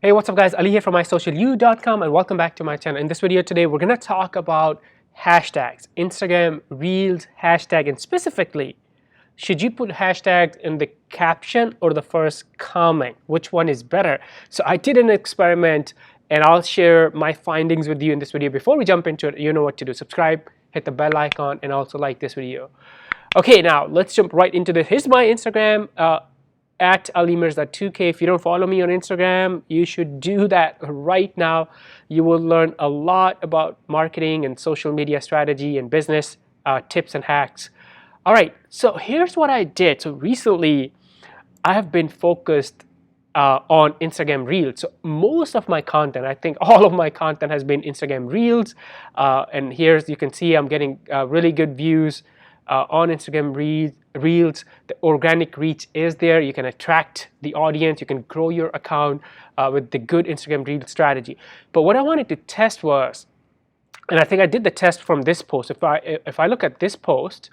Hey, what's up guys, Ali here from mysocialyou.com and welcome back to my channel. In this video today, we're going to talk about hashtags, Instagram Reels hashtag, and specifically, should you put hashtags in the caption or the first comment? Which one is better? So I did an experiment and I'll share my findings with you in this video. Before we jump into it, you know what to do. Subscribe, hit the bell icon, and also like this video. Okay, now let's jump right into this. Here's my Instagram. At alimirza2k. If you don't follow me on Instagram, you should do that right now. You will learn a lot about marketing and social media strategy and business tips and hacks. All right, so here's what I did. So recently, I have been focused on Instagram Reels. So most of my content, I think all of my content has been Instagram Reels. And here's, you can see I'm getting really good views on Instagram Reels. The organic reach is there. You can attract the audience. You can grow your account with the good Instagram Reels strategy. But what I wanted to test was, and I think I did the test from this post. If I look at this post,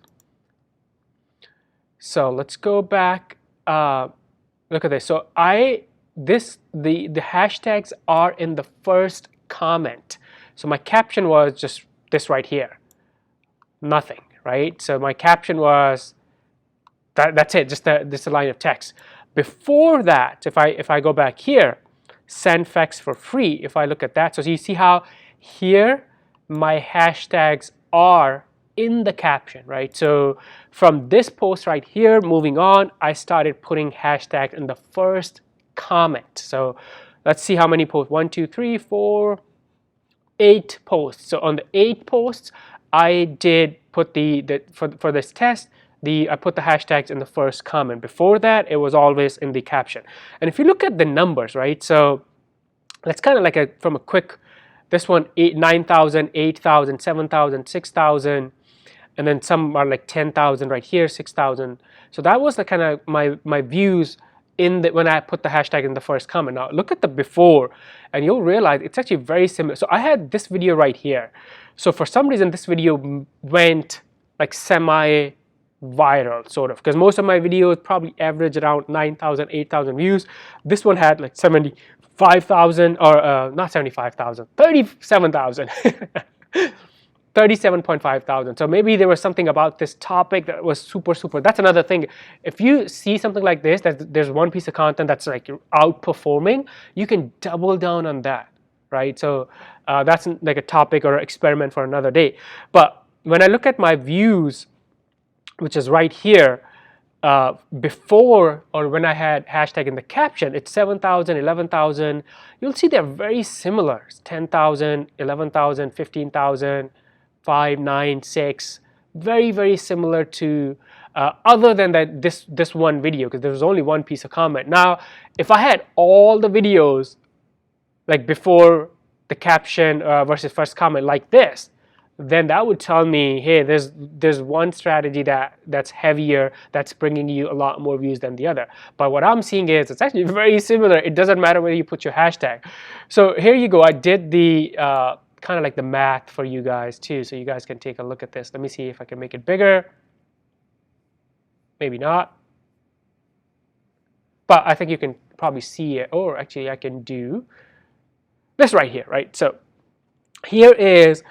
so let's go back. Look at this. So the hashtags are in the first comment. So my caption was just this right here. Nothing. Right? So my caption was that's it, just a line of text. Before that, if I go back here, send facts for free. If I look at that, so you see how here my hashtags are in the caption, right? So from this post right here, moving on, I started putting hashtags in the first comment. So let's see how many posts. 1, 2, 3, 4, 8 posts. So on the 8 posts, I did put for this test, I put the hashtags in the first comment. Before that, it was always in the caption. And if you look at the numbers, right? So that's kind of like from a quick, this one 9,000, 8,000, 7,000, 6,000, and then some are like 10,000 right here, 6,000. So that was the kind of my views when I put the hashtag in the first comment. Now look at the before and you'll realize it's actually very similar. So I had this video right here. So for some reason this video went like semi-viral sort of, because most of my videos probably average around 9,000, 8,000 views. This one had like 75,000 or not 75,000, 37,000. 37.5 thousand. So maybe there was something about this topic that was super. That's another thing. If you see something like this, that there's one piece of content that's like outperforming, you can double down on that, right? So that's like a topic or experiment for another day. But when I look at my views, which is right here, before or when I had hashtag in the caption, it's 7,000, 11,000. You'll see they're very similar. 10,000, 11,000, 15,000. 5, 9, 6, very similar to other than that this one video, because there was only one piece of comment. Now if I had all the videos like before the caption versus first comment like this, then that would tell me, hey, there's one strategy that's heavier, that's bringing you a lot more views than the other. But what I'm seeing is it's actually very similar. It doesn't matter whether you put your hashtag. So here you go. I did the kind of like the math for you guys too, so you guys can take a look at this. Let me see if I can make it bigger. Maybe not, but I think you can probably see it. Or actually I can do this right here, right? So here is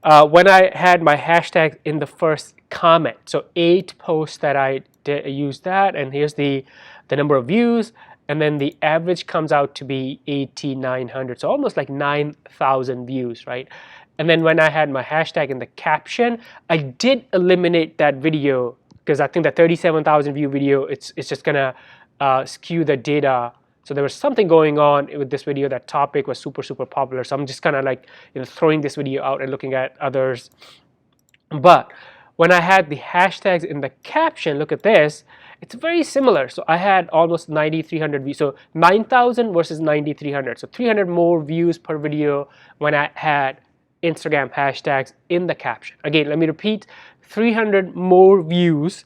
when I had my hashtag in the first comment. So 8 posts that I did use that, and here's the number of views. And then the average comes out to be 8,900, so almost like 9,000 views, right? And then when I had my hashtag in the caption, I did eliminate that video because I think the 37,000 view video, it's just gonna skew the data. So there was something going on with this video. That topic was super popular. So I'm just kind of like, you know, throwing this video out and looking at others. But when I had the hashtags in the caption, look at this, it's very similar. So I had almost 9,300 views. So 9,000 versus 9,300. So 300 more views per video when I had Instagram hashtags in the caption. Again, let me repeat, 300 more views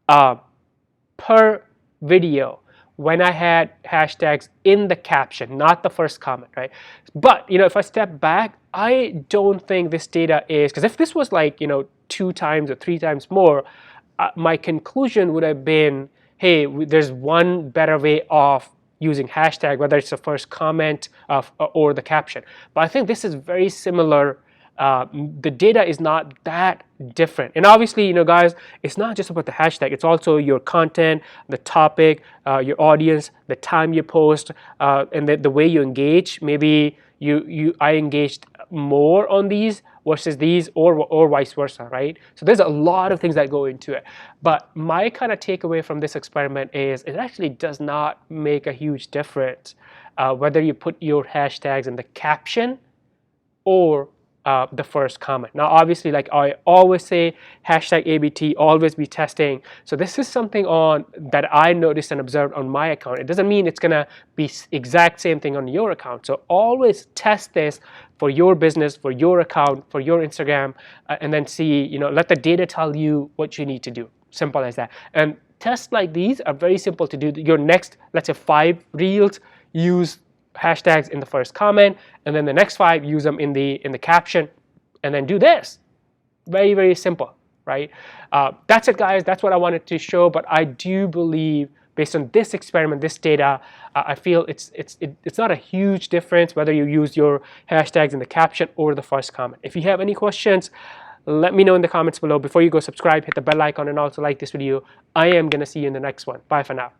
per video when I had hashtags in the caption, not the first comment, right? But, you know, if I step back, I don't think this data is, because if this was like, you know, 2 times or 3 times more, my conclusion would have been, hey, there's one better way of using hashtag, whether it's the first comment or the caption. But I think this is very similar. The data is not that different, and obviously, you know, guys, it's not just about the hashtag, it's also your content, the topic, your audience, the time you post, and the way you engage. Maybe I engaged more on these versus these, or vice versa, right? So there's a lot of things that go into it. But my kind of takeaway from this experiment is it actually does not make a huge difference whether you put your hashtags in the caption or the first comment. Now, obviously, like I always say, hashtag ABT, always be testing. So this is something that I noticed and observed on my account. It doesn't mean it's gonna be exact same thing on your account. So always test this for your business, for your account, for your Instagram, and then see, you know, let the data tell you what you need to do. Simple as that. And tests like these are very simple to do. Your next, let's say 5 reels, use hashtags in the first comment, and then the next 5 use them in the caption, and then do this. Very, very simple, right? That's it, guys. That's what I wanted to show. But I do believe, based on this experiment, this data, I feel it's not a huge difference whether you use your hashtags in the caption or the first comment. If you have any questions, let me know in the comments below. Before you go, subscribe, hit the bell icon, and also like this video. I am gonna see you in the next one. Bye for now.